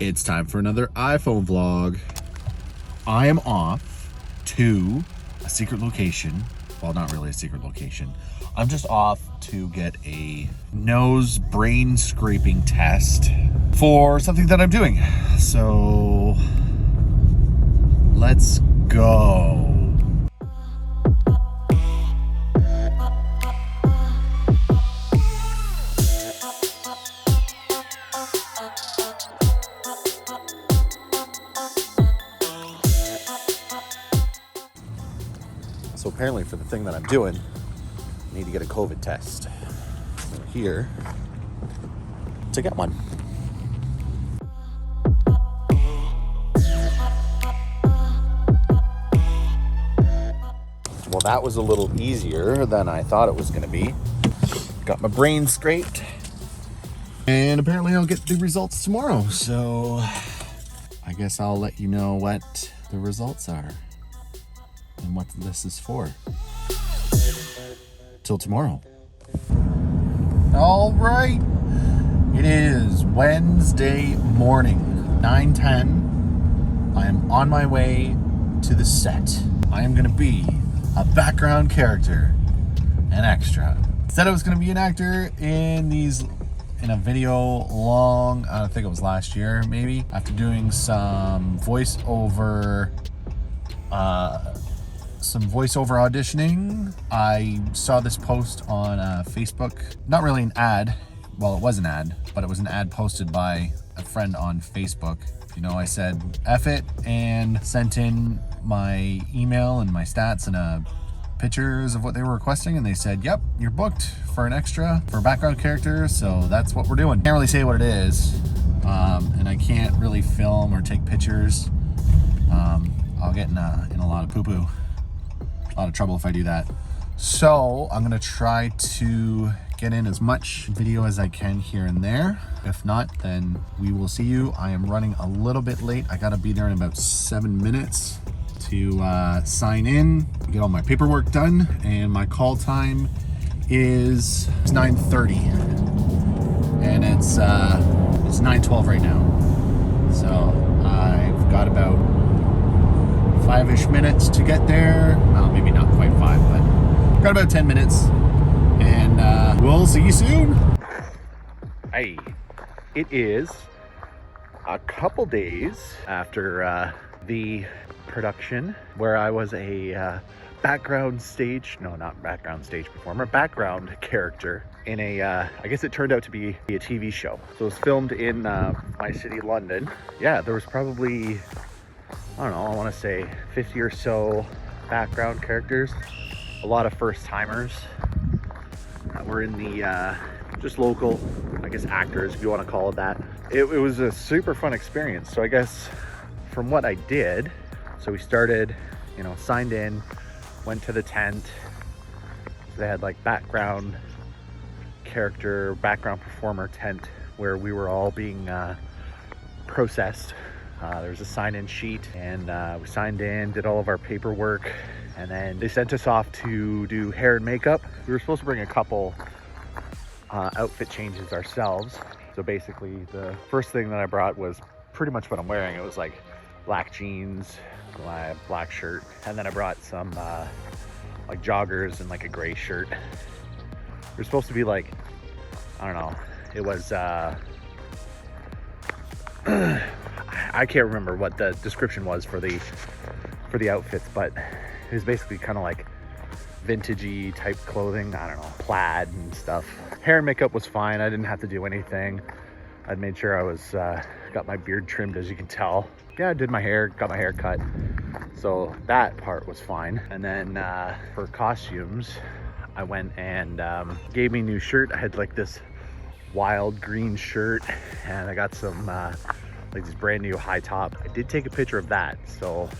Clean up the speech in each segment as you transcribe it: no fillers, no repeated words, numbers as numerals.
It's time for another iPhone vlog. I am off to a secret location. Well, not really a secret location. I'm just off to get a nose brain scraping test for something that I'm doing. So let's go. So apparently for the thing that I'm doing, I need to get a COVID test. So here to get one. Well, that was a little easier than I thought it was gonna be. Got my brain scraped. And apparently I'll get the results tomorrow. So I guess I'll let you know what the results are and what this is for. Till tomorrow. All right. It is Wednesday morning, 9:10. I am on my way to the set. I am going to be a background character, an extra. Said I was going to be an actor in a video long, I think it was last year maybe, after doing some voiceover auditioning. I saw this post on Facebook. Not really an ad. Well, it was an ad, but it was an ad posted by a friend on Facebook. You know, I said F it and sent in my email and my stats and pictures of what they were requesting, and they said, yep, you're booked for an extra for a background character, so that's what we're doing. Can't really say what it is, and I can't really film or take pictures. I'll get in a lot of poo-poo. A lot of trouble if I do that. So I'm gonna try to get in as much video as I can here and there. If not, then we will see you. I am running a little bit late. I gotta be there in about 7 minutes to sign in, get all my paperwork done, and my call time is 9:30, and it's 9:12 right now. So I've got about 5-ish minutes to get there. Well, maybe not quite 5, but got about 10 minutes, and we'll see you soon. Hey, it is a couple days after the production where I was a background character in a, I guess it turned out to be a TV show. So it was filmed in my city, London. Yeah, there was probably, I don't know, I want to say 50 or so background characters. A lot of first timers that were in the just local, I guess, actors, if you want to call it that. It was a super fun experience. So I guess from what I did, so we started, signed in, went to the tent. So they had like background character, background performer tent where we were all being processed. There was a sign-in sheet, and we signed in, did all of our paperwork, and then they sent us off to do hair and makeup. We were supposed to bring a couple outfit changes ourselves. So basically the first thing that I brought was pretty much what I'm wearing. It was like black jeans, black shirt, and then I brought some like joggers and like a gray shirt. We were supposed to be like, I don't know, it was I can't remember what the description was for the outfits, but it was basically kind of like vintagey type clothing. I don't know, plaid and stuff. Hair and makeup was fine. I didn't have to do anything. I'd made sure I was got my beard trimmed, as you can tell. Yeah, I did my hair, got my hair cut, so that part was fine. And then for costumes, I went and gave me a new shirt. I had like this wild green shirt, and I got some like this brand new high top. I did take a picture of that, so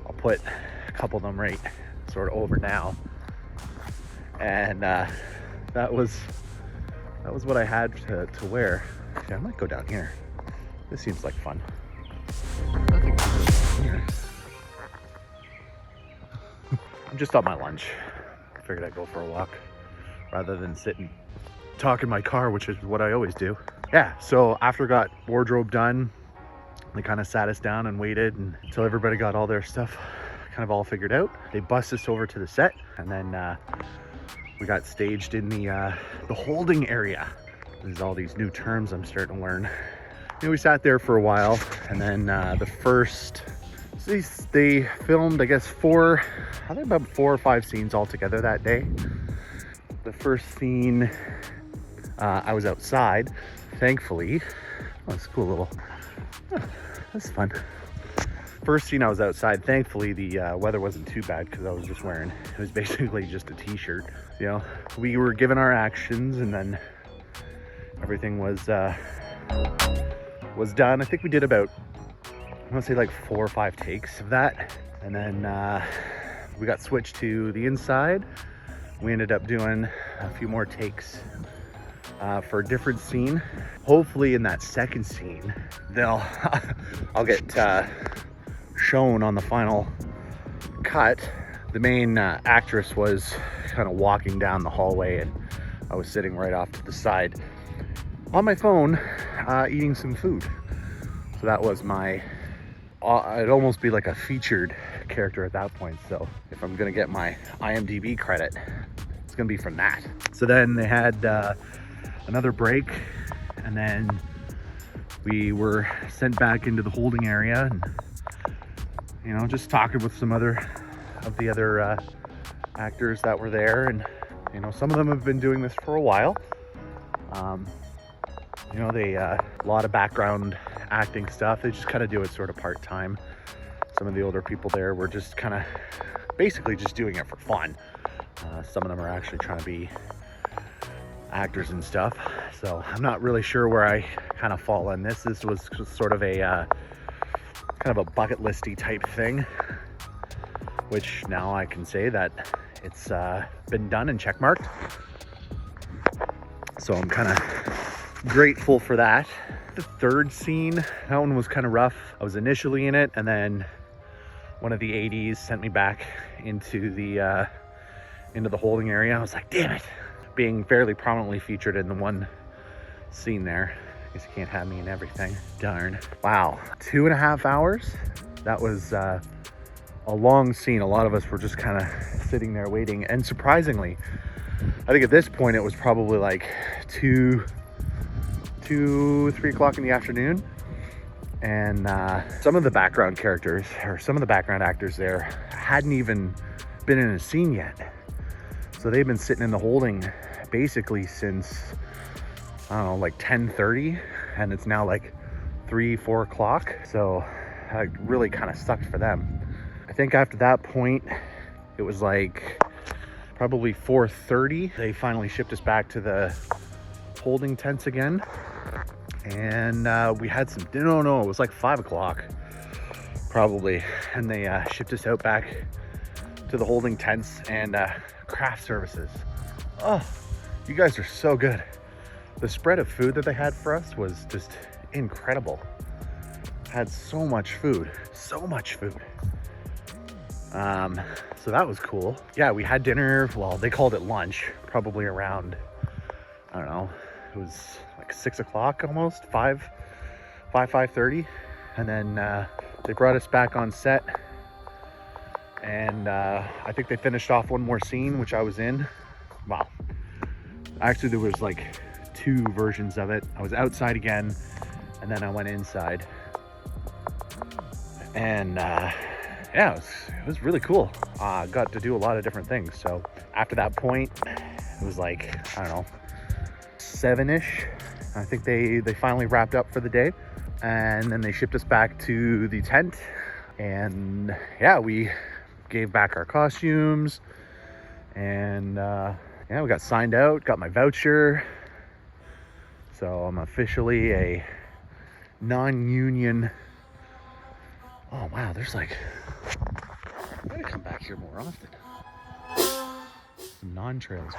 I'll put a couple of them right sort of over now. And that was what I had to wear. Yeah, I might go down here. This seems like fun. Nothing here. I'm just on my lunch. I figured I'd go for a walk rather than sit and talk in my car, which is what I always do. Yeah, so after I got wardrobe done, They kind of sat us down and waited until everybody got all their stuff kind of all figured out. They bussed us over to the set, and then we got staged in the holding area. There's all these new terms I'm starting to learn. You know, we sat there for a while, and then they filmed, I guess, I think about 4 or 5 scenes altogether that day. The first scene, I was outside, thankfully. Oh, it's a cool little, that's fun. First scene, I was outside. Thankfully, the weather wasn't too bad because I was just wearing, it was basically just a t-shirt. You know, we were given our actions, and then everything was done. I think we did about, I want to say like 4 or 5 takes of that. And then we got switched to the inside. We ended up doing a few more takes for a different scene. Hopefully in that second scene, I'll get shown on the final cut. The main actress was kind of walking down the hallway, and I was sitting right off to the side on my phone eating some food. So that was my, I'd almost be like a featured character at that point. So if I'm gonna get my IMDb credit, it's gonna be from that. So then they had another break, and then we were sent back into the holding area, and you know, just talking with some other actors that were there. And you know, some of them have been doing this for a while. You know, they a lot of background acting stuff. They just kind of do it sort of part-time. Some of the older people there were just kind of basically just doing it for fun. Some of them are actually trying to be actors and stuff. So I'm not really sure where I kind of fall in this. This was just sort of a kind of a bucket listy type thing, which now I can say that it's been done and checkmarked. So I'm kind of grateful for that. The third scene, that one was kind of rough. I was initially in it, and then one of the ADs sent me back into the holding area. I was like, damn it. Being fairly prominently featured in the one scene there. I guess you can't have me in everything. Darn. Wow, 2.5 hours? That was a long scene. A lot of us were just kind of sitting there waiting. And surprisingly, I think at this point it was probably like 3 o'clock in the afternoon. And some of the background characters, or some of the background actors there, hadn't even been in a scene yet. So they've been sitting in the holding basically since, I don't know, like 10:30, and it's now like 3-4 o'clock. So it really kind of sucked for them. I think after that point, it was like probably 4:30. They finally shipped us back to the holding tents again. And we had some, no, it was like 5 o'clock probably. And they shipped us out back to the holding tents and craft services. Oh, you guys are so good. The spread of food that they had for us was just incredible. Had so much food. So that was cool. Yeah, we had dinner. Well, they called it lunch, probably around, I don't know, it was like 6 o'clock almost, 5:30. And then they brought us back on set. And I think they finished off one more scene, which I was in. Wow. Actually, there was like 2 versions of it. I was outside again, and then I went inside. And yeah, it was really cool. Got to do a lot of different things. So after that point, it was like, I don't know, 7-ish. I think they finally wrapped up for the day. And then they shipped us back to the tent. And yeah, we gave back our costumes. And yeah, we got signed out, got my voucher. So I'm officially a non-union. Oh wow, there's like, I gotta come back here more often. Non-trails.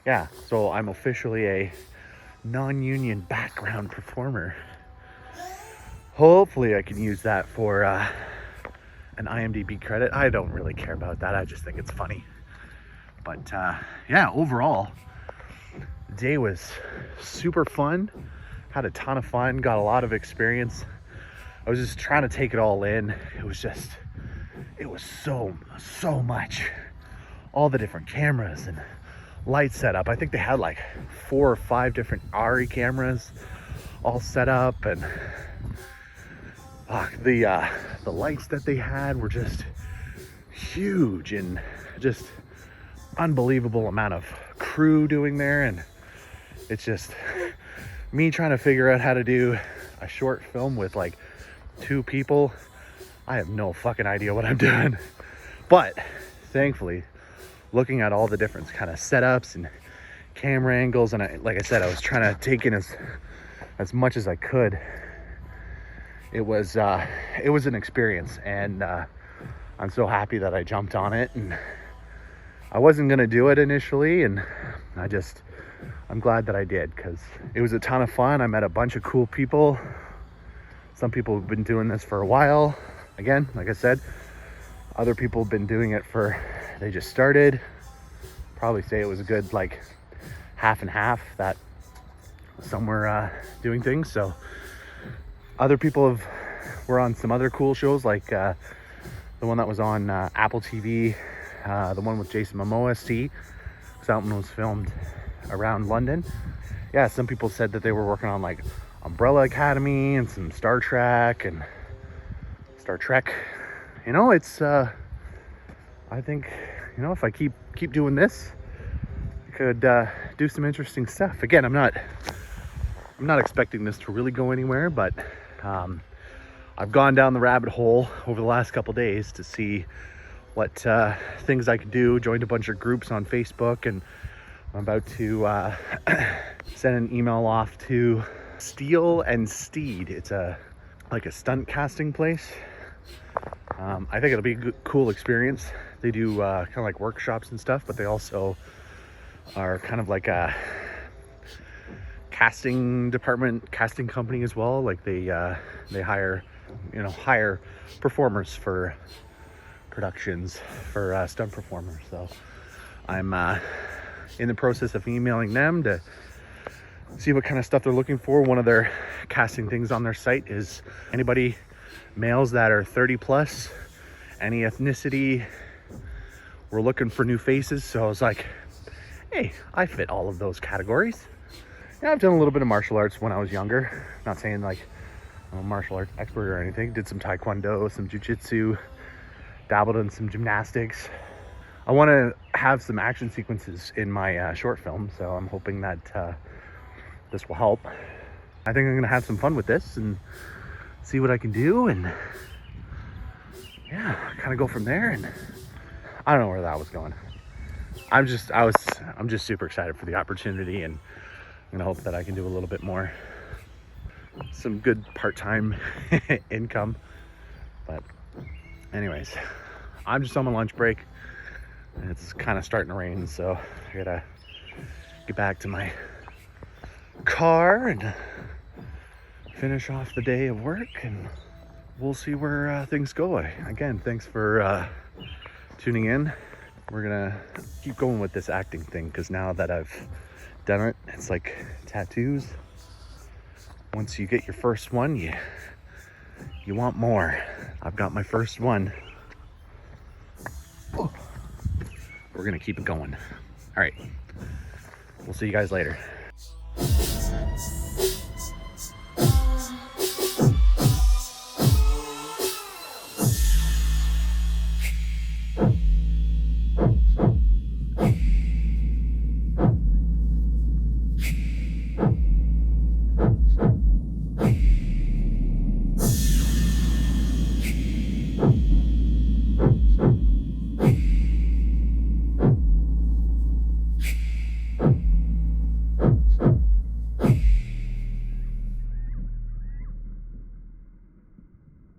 Yeah, so I'm officially a non-union background performer. Hopefully I can use that for an IMDb credit. I don't really care about that. I just think it's funny. But yeah, overall, the day was super fun. Had a ton of fun, got a lot of experience. I was just trying to take it all in. It was so much. All the different cameras and light setup. I think they had like 4 or 5 different ARRI cameras all set up, and the lights that they had were just huge, and just unbelievable amount of crew doing there. And it's just me trying to figure out how to do a short film with like 2 people. I have no fucking idea what I'm doing, but thankfully, looking at all the different kind of setups and camera angles, and like I said, I was trying to take in as much as I could. It was an experience, and I'm so happy that I jumped on it. And I wasn't gonna do it initially, and I'm glad that I did, because it was a ton of fun. I met a bunch of cool people. Some people have been doing this for a while. Again, like I said, other people have been doing it they just started. Probably say it was a good like half and half, that some were doing things. So other people were on some other cool shows, like the one that was on Apple TV, the one with Jason Momoa, See. That one was filmed around London. Yeah, some people said that they were working on like Umbrella Academy and some Star Trek. You know, it's I think, you know, if I keep doing this, I could do some interesting stuff. Again, I'm not expecting this to really go anywhere, but I've gone down the rabbit hole over the last couple days to see what things I could do. Joined a bunch of groups on Facebook, and I'm about to send an email off to Steel and Steed. It's like a stunt casting place. I think it'll be a good, cool experience. They do kind of like workshops and stuff, but they also are kind of like a casting department, casting company as well. Like they hire performers for productions, for stunt performers. So I'm in the process of emailing them to see what kind of stuff they're looking for. One of their casting things on their site is anybody, males that are 30 plus, any ethnicity. We're looking for new faces. So I was like, hey, I fit all of those categories. Yeah, I've done a little bit of martial arts when I was younger. Not saying like I'm a martial arts expert or anything. Did some taekwondo, some jiu-jitsu, dabbled in some gymnastics. I want to have some action sequences in my short film, so I'm hoping that this will help. I think I'm gonna have some fun with this and see what I can do, and yeah, kind of go from there. And I don't know where that was going. I'm just super excited for the opportunity, and I'm gonna hope that I can do a little bit more, some good part-time income. But anyways, I'm just on my lunch break, and it's kind of starting to rain, so I gotta get back to my car and finish off the day of work, and we'll see where things go. Again, thanks for tuning in. We're gonna keep going with this acting thing, because now that I've done it, it's like tattoos. Once you get your first one, you want more. I've got my first one. Oh. We're gonna keep it going. All right, we'll see you guys later.